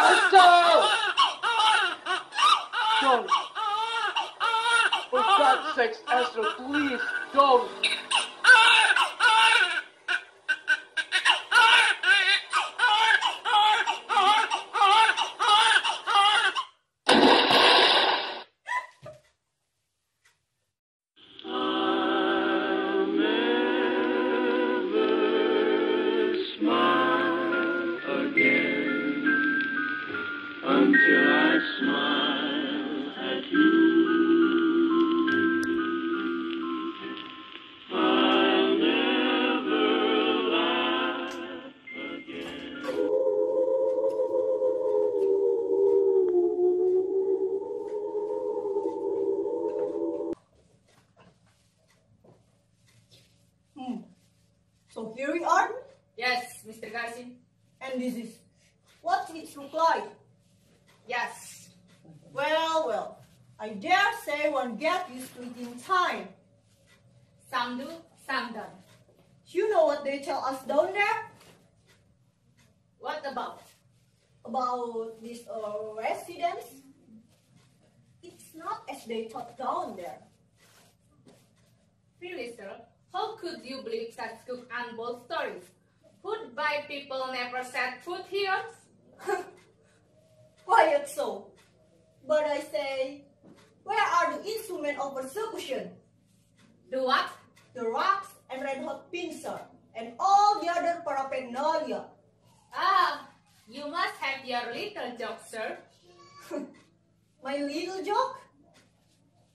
Estelle! Don't. For God's sakes, Estelle, please, don't. So here we are. Yes, Mr. Garcin. And this is what it looks like. Yes. Well, I dare say one get used to it in time. Some do, some don't. You know what they tell us down there? What about? About this residence? It's not as they thought down there. Really, sir? How could you believe such cook and bold stories? Food by people never set foot here? Quiet so. But I say, where are the instruments of persecution? Do what? The rocks and red hot pincer and all the other paraphernalia. Ah, you must have your little joke, sir. My little joke?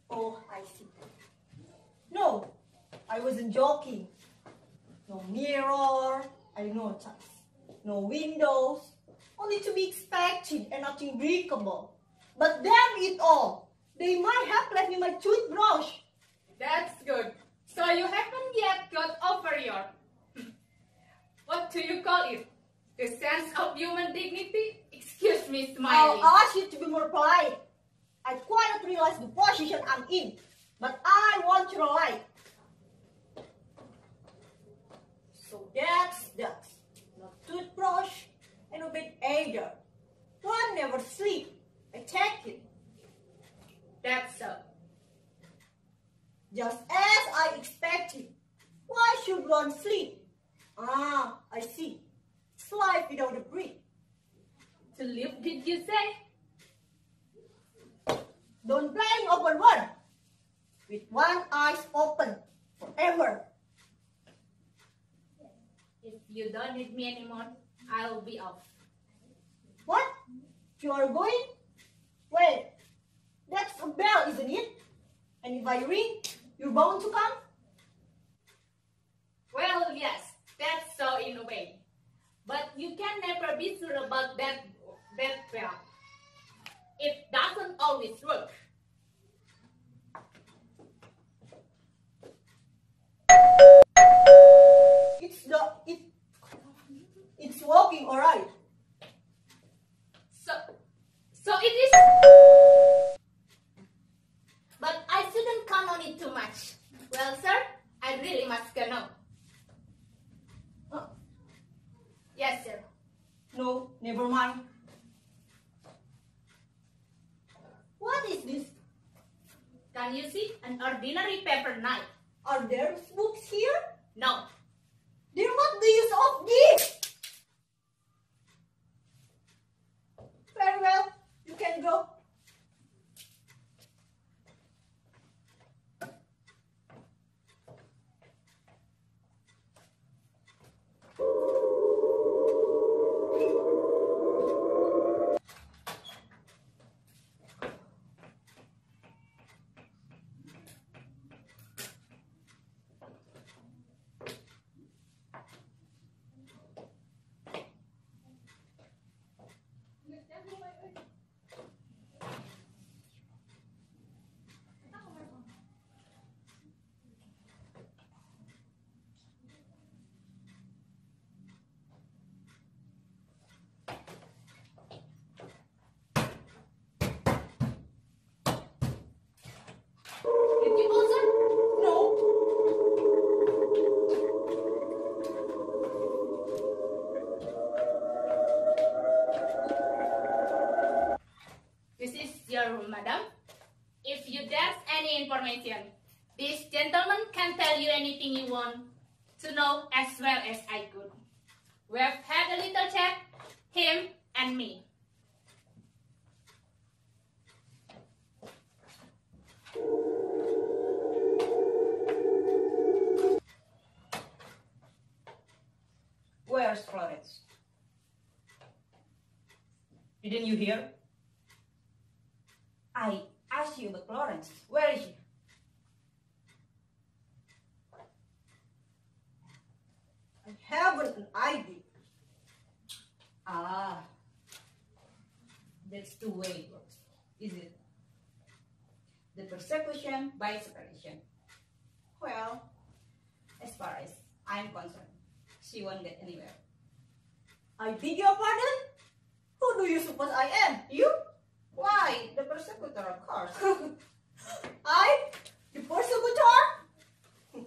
Oh, I see. No, I wasn't joking. No mirror, no touch, no windows, only to be expected and nothing breakable. But damn it all, they might have left me my toothbrush. That's good. So you haven't yet got over your, what do you call it? The sense of human dignity? Excuse me, smiling. I'll ask you to be more polite. I quite realize the position I'm in, but I want your light. So that's that. No toothbrush and no bed either. One never sleep. I take it. That's so. Just as I expected. Why should one sleep? Ah, I see. It's life without a breath. To live, did you say? Don't playing over one. With one eyes open forever. If you don't need me anymore, I'll be off. What? You are going? Wait, that's a bell, isn't it? And if I ring, you're bound to come? Well, yes, that's so in a way. But you can never be sure about that bell. It doesn't always work. It's working alright. So it is. But I shouldn't count on it too much. Well, sir, I really must go now. Yes, sir. No, never mind. What is this? Can you see an ordinary paper knife? Are there books here? No. Then what the use of this? Very well, you can go. your room, madam. If you there's any information, this gentleman can tell you anything you want to know as well as I could. We have had a little chat, him and me. Where's Florence? Didn't you hear? I asked you about Florence. Where is she? I haven't an idea. Ah, that's the way it works, is it? The persecution by separation. Well, as far as I'm concerned, she won't get anywhere. I beg your pardon? Who do you suppose I am? You? Why, the persecutor, of course. I? The persecutor?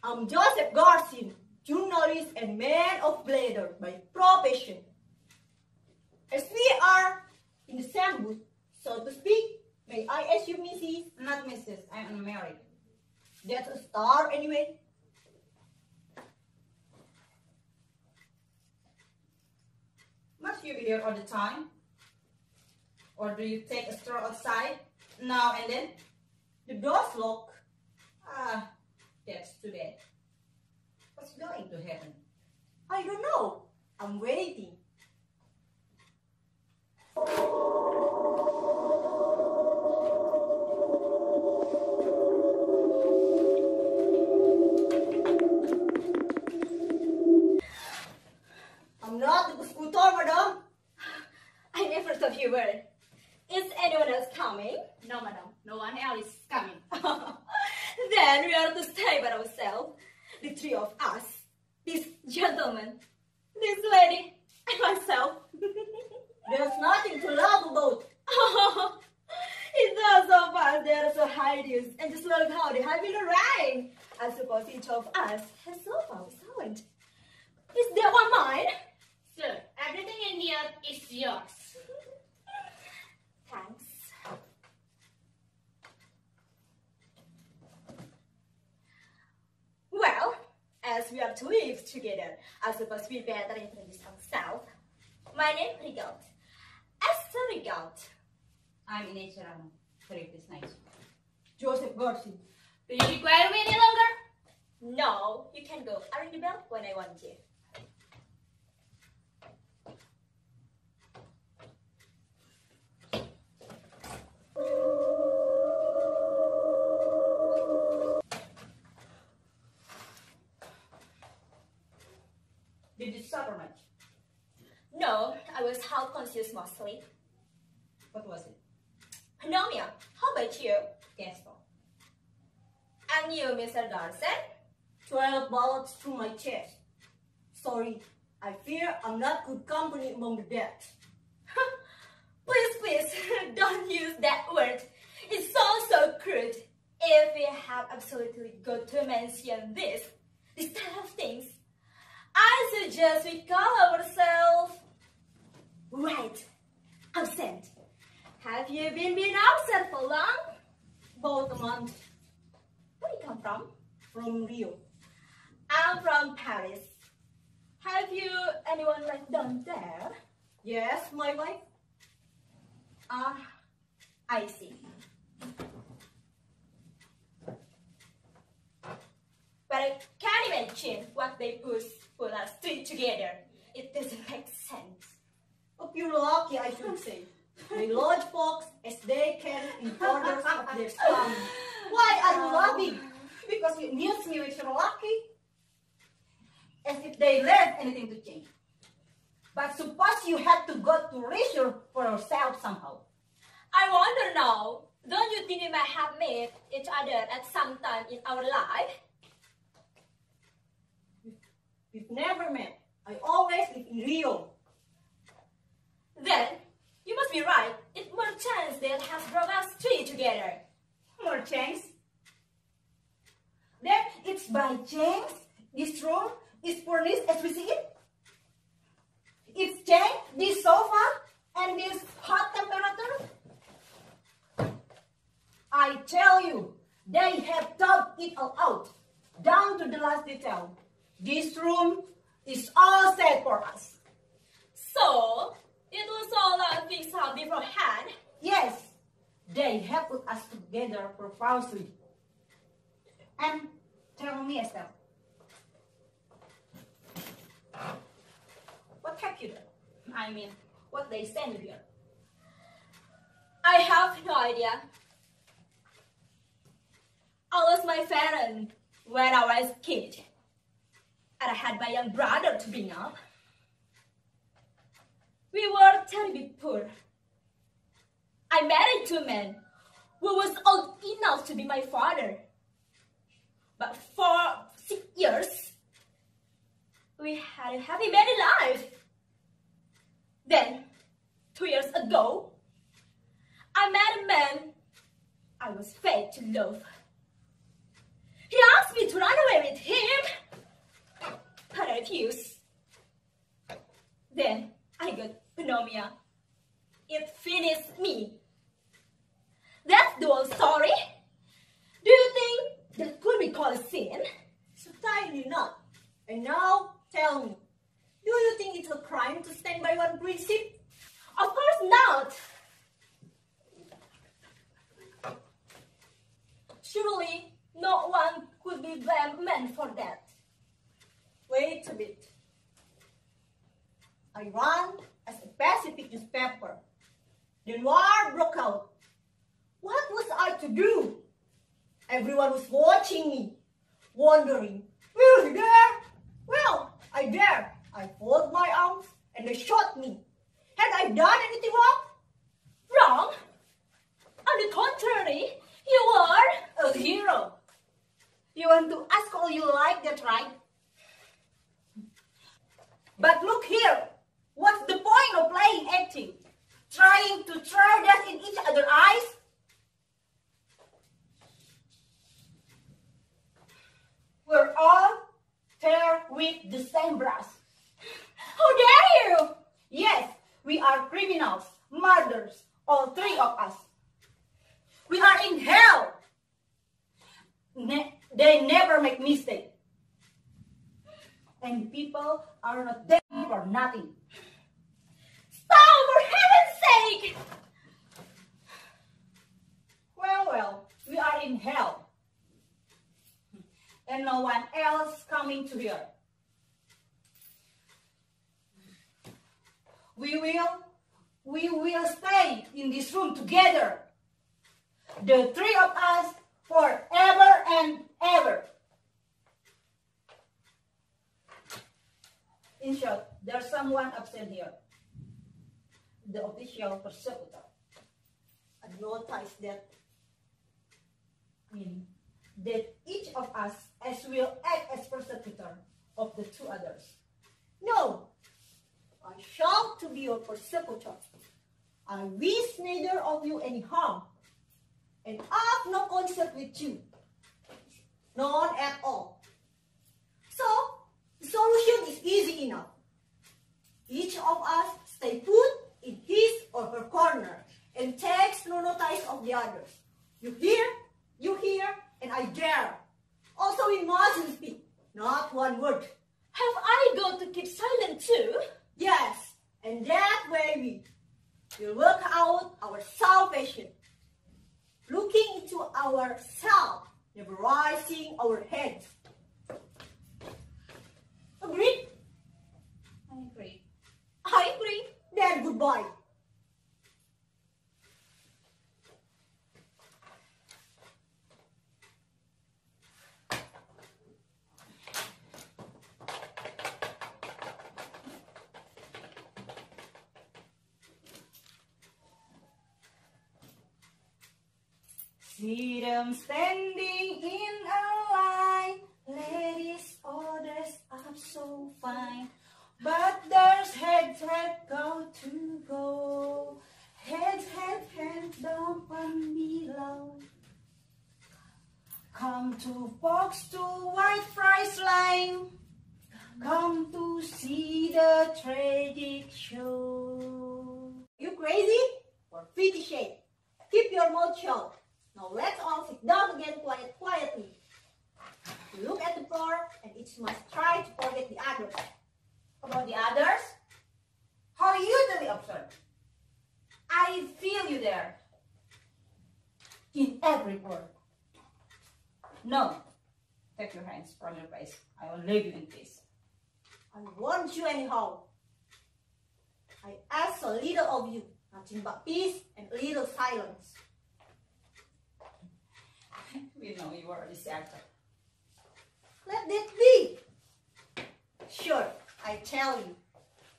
I'm Joseph Garcin, journalist and man of letters by profession. As we are in the same booth, so to speak, may I ask you, Mrs.? Not Mrs. I'm unmarried. That's a star anyway. Must you be here all the time? Or do you take a stroll outside now and then? The door's locked. Ah, that's too bad. What's going to happen? I don't know. I'm waiting. I'm not the scooter, madam. I never thought you were. Is anyone else coming? No, madam, no one else is coming. Then we are to stay by ourselves. The three of us. This gentleman, this lady, and myself. There's nothing to laugh about. It's not so fast. They are so hideous. And just look how they have been around. I suppose each of us has so far sound. Is there one mine? Sir, everything in here is yours. Thanks. Well, as we are to live together, I suppose we better introduce ourselves. My name is Regault. Estelle Regault. I'm Inez Serrano. Very nice. Joseph Garcin. Do you require me any longer? No, you can go. I ring the bell when I want you. Did you suffer much? No, I was health conscious mostly. What was it? Pneumonia. How about you? Cancer. And you, Mr. Garcin? 12 bullets through my chest. Sorry, I fear I'm not good company among the dead. Please, don't use that word. It sounds so crude. If we have absolutely got to mention this type of things, I suggest we call ourselves... Right, absent. Have you been absent for long? About a month. Where do you come from? From Rio. I'm from Paris. Have you anyone left down there? Yes, my wife. Ah, I see. But I can't imagine what they put us three together. It doesn't make sense. Hope you're lucky, I should say. They lodge folks as they can in corners of their slum. Why are you laughing? Because you amuse me with your lucky. As if they learned anything to change. But suppose you had to go to research for yourself somehow. I wonder now, don't you think we might have met each other at some time in our life? We've never met. I always live in Rio. Then, you must be right. It's more chance that has brought us three together. More chance? Then it's by chance this room is furnished as we see it. It's chance this sofa And this hot temperature? I tell you, they have thought it all out, down to the last detail. This room is all set for us. So, it was all fixed out beforehand? Yes, they have put us together purposely. And tell me, Estelle, what have you done? I mean, what they send here. I have no idea. I lost my parents when I was a kid. And I had my young brother to bring up. We were terribly poor. I married two men who was old enough to be my father. But for 6 years, we had a happy married life. Then, 2 years ago, I met a man I was fate to love. He asked me to run away with him, but I refused. Then I got pneumonia. It finished me. That's the whole story. Do you think that could be called a sin? Certainly not. And now, tell me, do you think it's a crime to stand by one principle? Of course not. Surely, no one could be blamed for that. Wait a bit. I ran as a Pacific newspaper. Then war broke out. What was I to do? Everyone was watching me, wondering, will he dare? Well, I dared. I folded my arms and they shot me. Had I done anything wrong? Wrong? On the contrary, you are A hero. You want to ask all you like, that right? But look here. What's the point of playing acting? Trying to throw dust in each other's eyes? We're all tear with the same brush. How dare you? Yes, we are criminals, murderers, all three of us. We are in hell. They never make mistake. And people are not there for nothing. Stop, for heaven's sake! Well, we are in hell. And no one else coming to here. We will stay in this room together. The three of us forever and ever. In short, there's someone upset here. The official persecutor. I noticed that. That each of us as will act as persecutor of the two others. No, I shall to be your persecutor. I wish neither of you any harm, and I have no concern with you. None at all. So, the solution is easy enough. Each of us stay put in his or her corner and takes no notice of the others. You hear, and I dare. Also, we mustn't speak, not one word. Have I got to keep silent too? Yes, and that way we will work out our salvation. Looking into ourselves, never raising our heads. Agreed? I agree. I agree. Then goodbye. See them standing in a line, ladies all dressed up so fine. But there's heads that go to go, heads down from below. Come to box to white price line, come to see the tragic show. You crazy? Or pretty shade? Keep your mouth shut. Now let's all sit down again quietly. You look at the floor and each must try to forget the others. About the others? How you do the observe? I feel you there. In every word. No. Take your hands from your face. I will leave you in peace. I want you anyhow. I ask so little of you. Nothing but peace and a little silence. We know you are a deserter. Let that be. Sure, I tell you.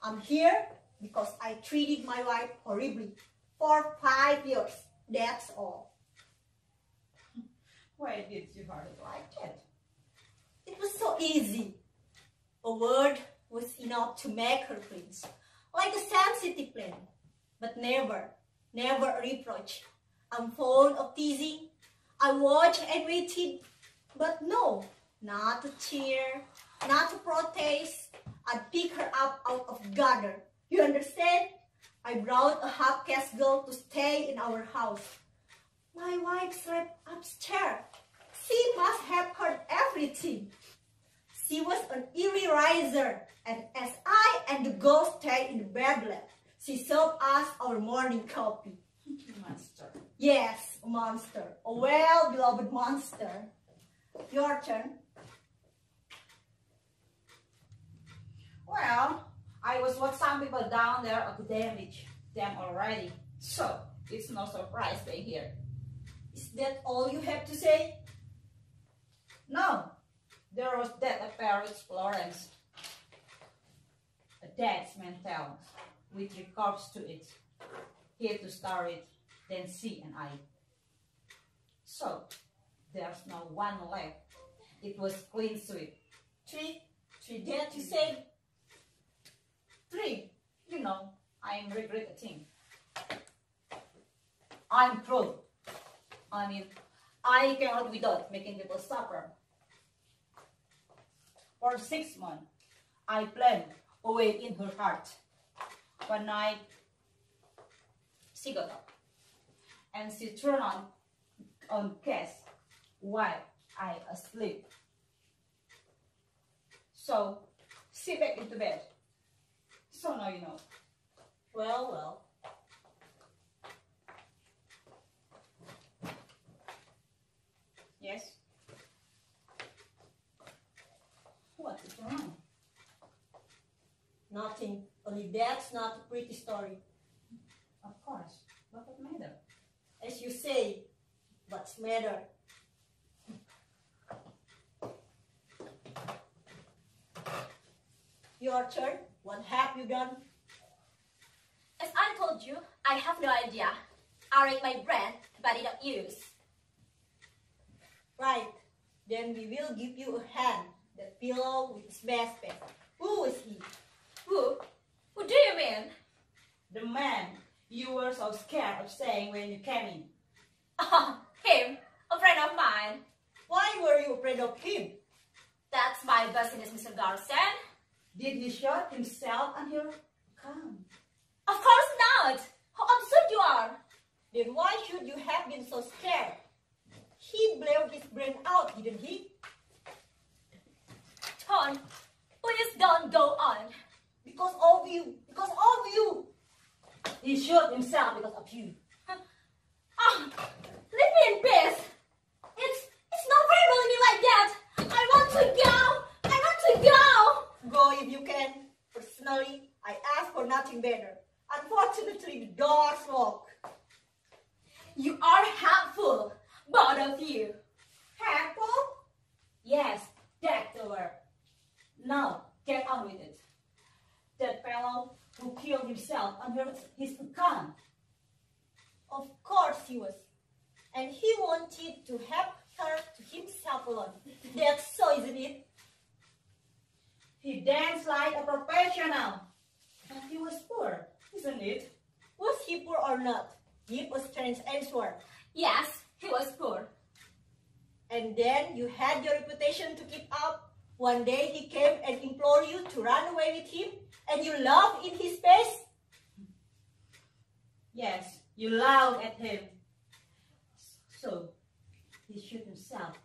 I'm here because I treated my wife horribly for 5 years. That's all. Why did you hurt it like that? It was so easy. A word was enough to make her flinch, like a sensitive plant. But never a reproach. I'm fond of teasing. I watch and waited, but no, not to cheer, not to protest. I'd pick her up out of gutter. You understand? I brought a half-caste girl to stay in our house. My wife slept upstairs. She must have heard everything. She was an eerie riser, and as I and the ghost stayed in the bedroom, she served us our morning coffee. Monster. Yes, a monster. A well-beloved monster. Your turn. Well, I was what some people down there have damaged them already. So, it's no surprise they're here. Is that all you have to say? No, there was that affair with Florence. A dead man's tale, with regards to it. Here to start it, then she and I. So, there's no one left. It was clean sweep. Three that you said? 3. You know, I'm regretting. I'm through. I mean, I cannot without making people suffer. For 6 months, I planned away in her heart. One night, she got up, and she turned on gas while I asleep. So, she back into bed. So now you know. Well. Yes? What is wrong? Nothing. Only that's not a pretty story. Of course. What matter? As you say, what's matter? Your turn. What have you done? As I told you, I have no idea. I read my brain, but I don't use. Right. Then we will give you a hand. That pillow with his best friend. Who is he? Who? Who do you mean? The man you were so scared of saying when you came in. Oh, him, a friend of mine. Why were you afraid of him? That's my business, Mr. Garcin. Did he shot himself on your gun? Of course not. How absurd you are. Then why should you have been so scared? He blew his brain out, didn't he? Tom, please don't go on. Because of you. Because of you. He shot himself because of you. Oh, leave me in peace. It's not fair bullying me like that. I want to go. I want to go. Go if you can. Personally, I ask for nothing better. Unfortunately, the door's locked. You are helpful, both of you. Helpful? Yes, that's the word. Now, get on with it. That fellow who killed himself under his gun. Of course he was. And he wanted to help her to himself alone. That's so, isn't it? He danced like a professional. And he was poor, isn't it? Was he poor or not? Give a strange answer. Yes, he was poor. And then you had your reputation to keep up. One day he came and implored you to run away with him, and you laughed in his face. Yes, you laughed at him. So, he shoot himself.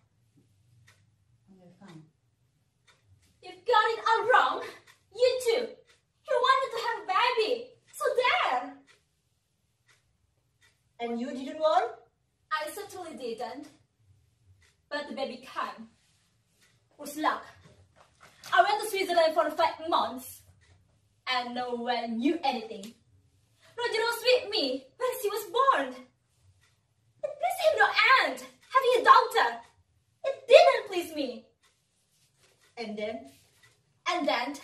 Okay, fine. You've got it all wrong. You too. He wanted to have a baby. So there. And you didn't want? I certainly didn't. But the baby came. Was luck. I went to Switzerland for 5 months. And no one knew anything. Roger was with me when she was born. It pleased him no end, having a daughter. It didn't please me. And then? And then,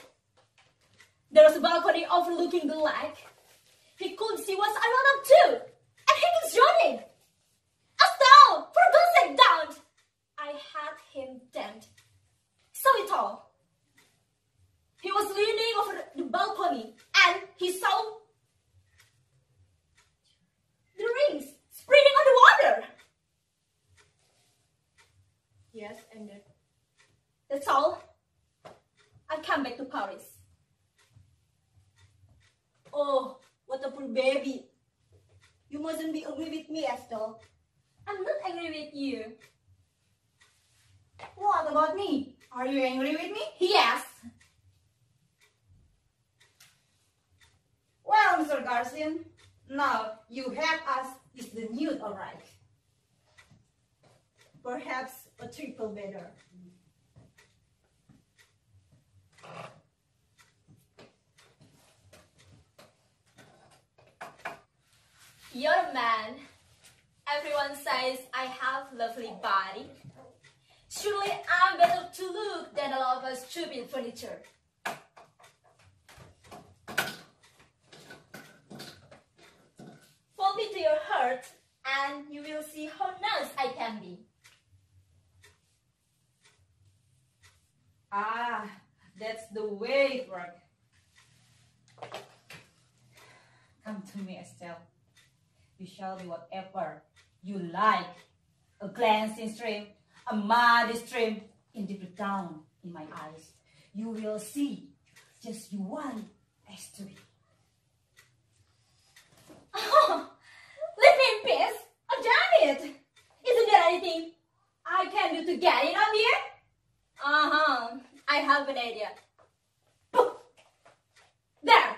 there was a balcony overlooking the lake. He could see what's around up too. And he was yawning. Estelle, for God's sake, don't! I had him dead. So it all. He was leaning over the balcony and he saw the rings spreading on the water. Yes, and then? That's all. I come back to Paris. Oh, what a poor baby. You mustn't be angry with me, Estelle. I'm not angry with you. What about me? Are you angry with me? Yes. Well, Mr. Garcin, now you have us is the news, all right. Perhaps a triple better. You're a man. Everyone says I have lovely body. Surely I'm better to look than a lot of us stupid furniture. Fall me to your heart and you will see how nice I can be. Ah, that's the way it works. Come to me, Estelle. You shall be whatever you like. A glancing stream, a muddy stream, in deep down in my eyes. You will see just you want as to be. Oh, leave me in peace. Oh, damn it. Isn't there anything I can do to get it up here? I have an idea. There.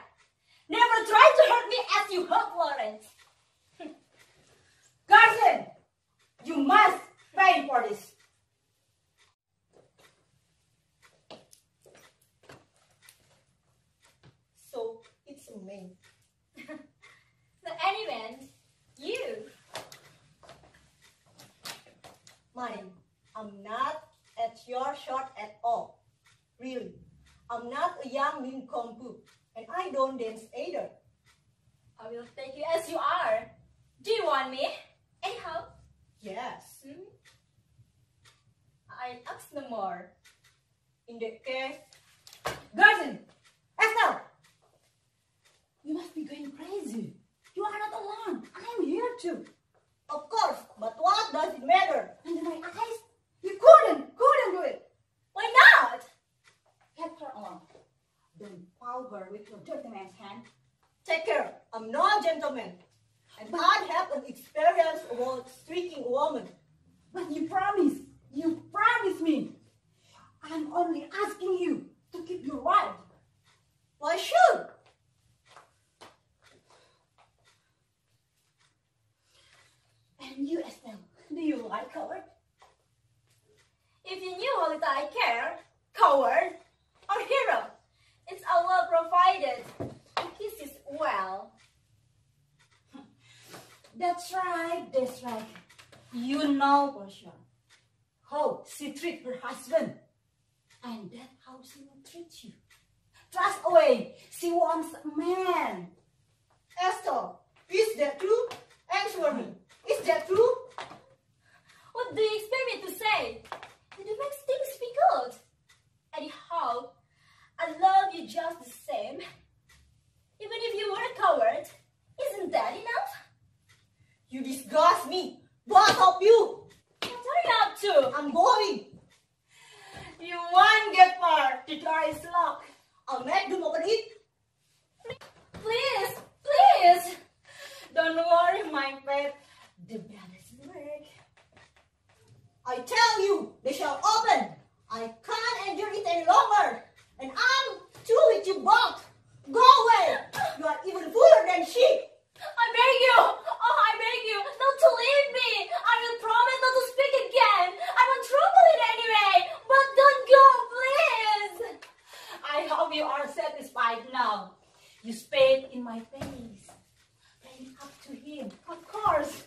Never try to hurt me as you hurt Lawrence. Garcin, you must pay for this. So, it's a man. So anyway, you. Mine, I'm not at your short at all. Really. I'm not a young nincompoop, and I don't dance either. I will take you as you are. Do you want me? Anyhow. Yes. I ask no more. In that case, Garcin, Estelle, you must be going crazy. You are not alone. I am here too. of course, but what does it matter? Under my eyes, you couldn't do it. Why not? Get her along. Don't foul her with your dirty man's hand. Take care, I'm not a gentleman. And I have an experience about streaking a woman. But you promised me. I'm only asking you to keep your word. Why should? And you, Estelle, do you like her? If you knew how little I care, coward or hero, it's all well provided. You kiss it well. That's right. You know for sure how she treats her husband. And that's how she will treat you. Trust away. She wants a man. Estelle, is that true? Answer me. Is that true? What do you expect me to say? Did it make things difficult? Anyhow, I love you just the same. Even if you were a coward, isn't that enough? You disgust me. Both of you. What are you up to? I'm going. You won't get far. The door is locked. I'll make them open it. Please, please. Don't Don't worry, my pet. The bell is work. I tell you, they shall open. I can't endure it any longer. And I'm through with you both. Go away. You are even fooler than sheep. I beg you! Oh, I beg you not to leave me! I will promise not to speak again! I won't trouble it anyway! But don't go, please! I hope you are satisfied now. You spit in my face. Playing up to him, of course.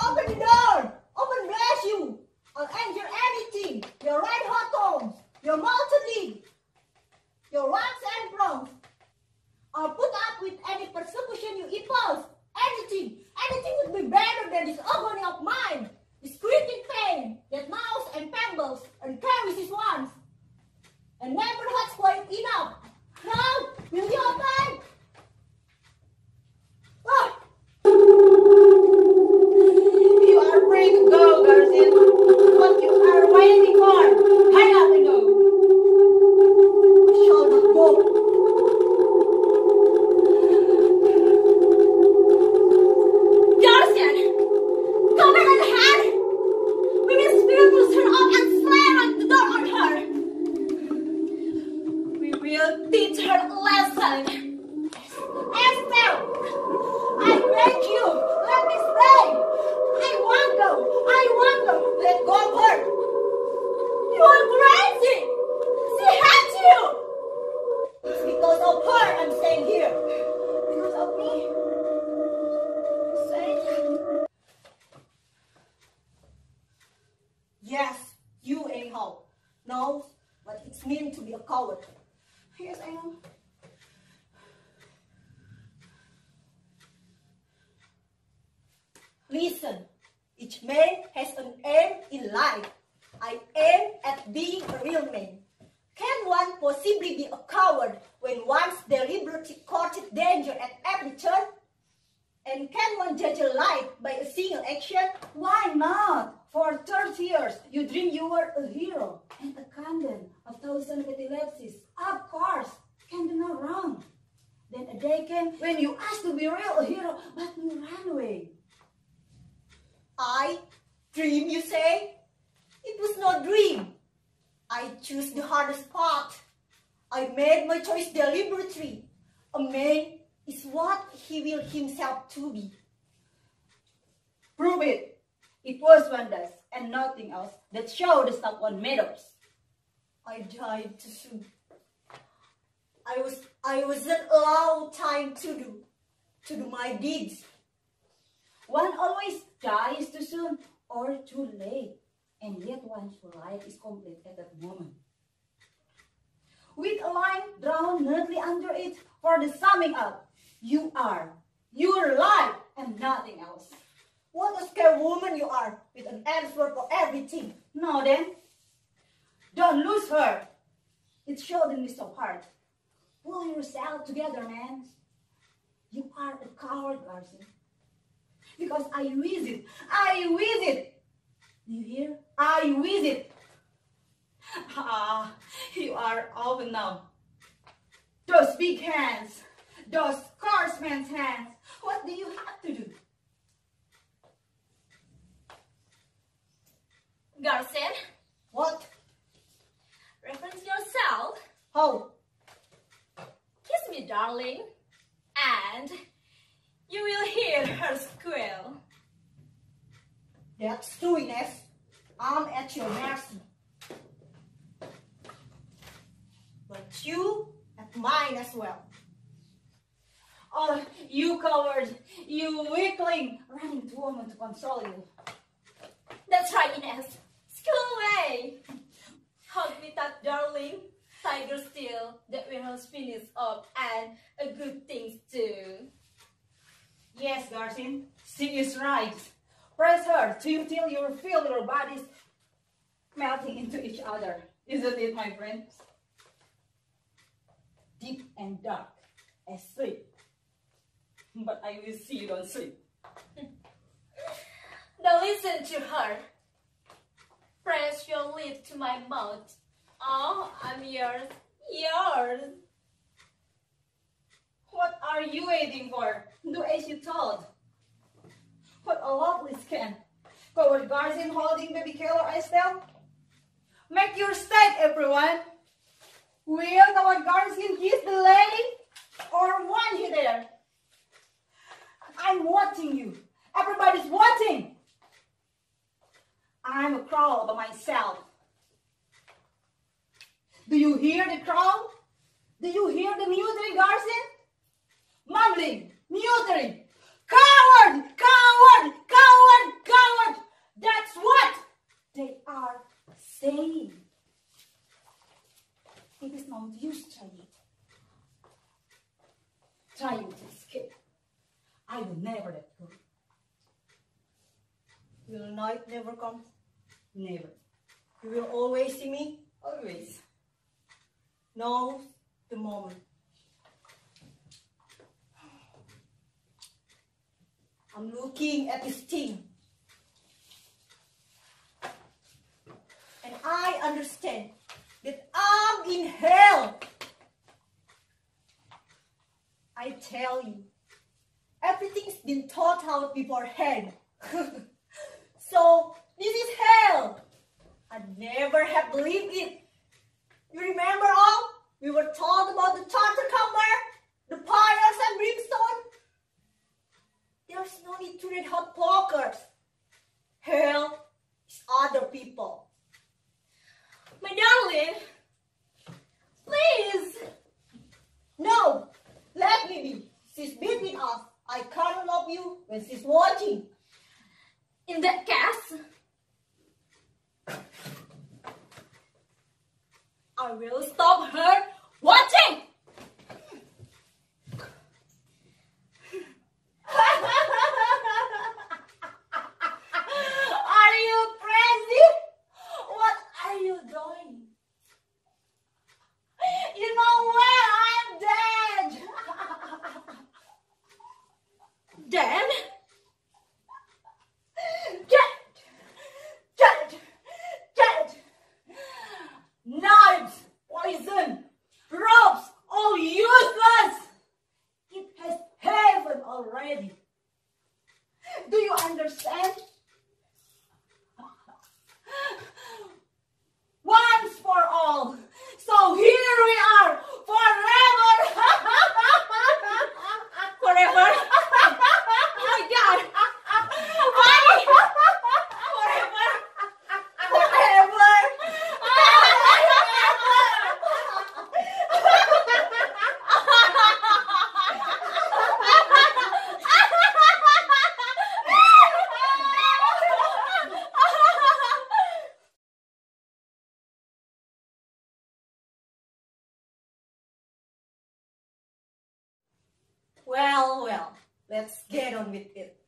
Open the door. Open, bless you. I'll endure anything. Your red hot tones. Your molten lead. Your wax and bronze. I'll put up with any persecution you impose. Anything would be better than this agony of mine. This creeping pain that gnaws and pebbles and carries his once. And never has quite enough. Now, will you open? Ah! You are free to go, Garcin. What you are waiting for? Hang up and go. I shall not go. Garcin! Cover her head! We will spirituals her up and slam the door on her! We will teach her a lesson! Estelle! I beg you, let me stay! I want to let go of her! You are crazy! She hates you! It's because of her I'm staying here! Because of me? Say? Yes, you anyhow knows what it's mean to be a coward. Yes, I know. Listen, each man has an aim in life. I aim at being a real man. Can one possibly be a coward when one's deliberately courted danger at every turn? And can one judge a life by a single action? Why not? For 30 years, you dreamed you were a hero and a candle of thousand epilepsies. Of course, can do no wrong. Then a day came when you asked to be real a hero, but you ran away. I dream, you say? It was no dream. I choose the hardest path. I made my choice deliberately. A man is what he will himself to be. Prove it. It was wonders and nothing else that showed the stuff on meadows. I died too soon. I wasn't allowed time to do my deeds. One always dies too soon or too late, and yet one's life is complete at that moment. With a line drawn neatly under it for the summing up, you are your life and nothing else. What a scared woman you are, with an answer for everything. No then, don't lose her. It shouldn't be so hard. Pull yourself together, man. You are a coward, Garcin. Because I wish it. I wish it. Do you hear? I wish it. Ah, you are open now. Those big hands, those horseman's hands. What do you have to do? Garcin, What? reference yourself. How? Kiss me, darling. And you will hear her squeal. That's true, Inez. I'm at your mercy. But you at mine as well. Oh, you coward, you weakling, running to woman to console you. That's right, Inez. School away. Hug me tight, darling. Tiger still, that we have finished up and a good things too. Yes, Garcin, she is right. Press her till you feel your bodies melting into each other. Isn't it, my friends? Deep and dark as sleep. But I will see you don't sleep. Now listen to her. Press your lips to my mouth. Oh, I'm yours, yours. What are you waiting for? Do as you told. What a lovely scan. Coward Garcin holding baby killer Estelle. Make your stake, everyone. Will Coward Garcin kiss the lady or want you there? I'm watching you. Everybody's watching. I'm a crow by myself. Do you hear the crow? Do you hear the mutiny, Garcin? Mumbling, mutiny. Coward! Coward! Coward! Coward! That's what they are saying. It is no use trying it. Trying to escape. I will never let go. Will night never come? Never. You will always see me? Always. Now, the moment. I'm looking at this thing. And I understand that I'm in hell. I tell you, everything's been thought out beforehand. So, this is hell. I never have believed it. You remember all? We were told about the Tartar, the fires and brimstone. There's no need to read hot pokers. Hell is other people. My darling, please. No, let me be. She's between us. I can't love you when she's watching. In that case, I will stop her watching. Are you crazy? What are you doing? You know where I'm dead. Then, Dead. Knives, poison, ropes, all useless. It has happened already. Do you understand? Once for all. So here we are, forever. forever. Oh my God. Why? Forever. Well, let's get on with it.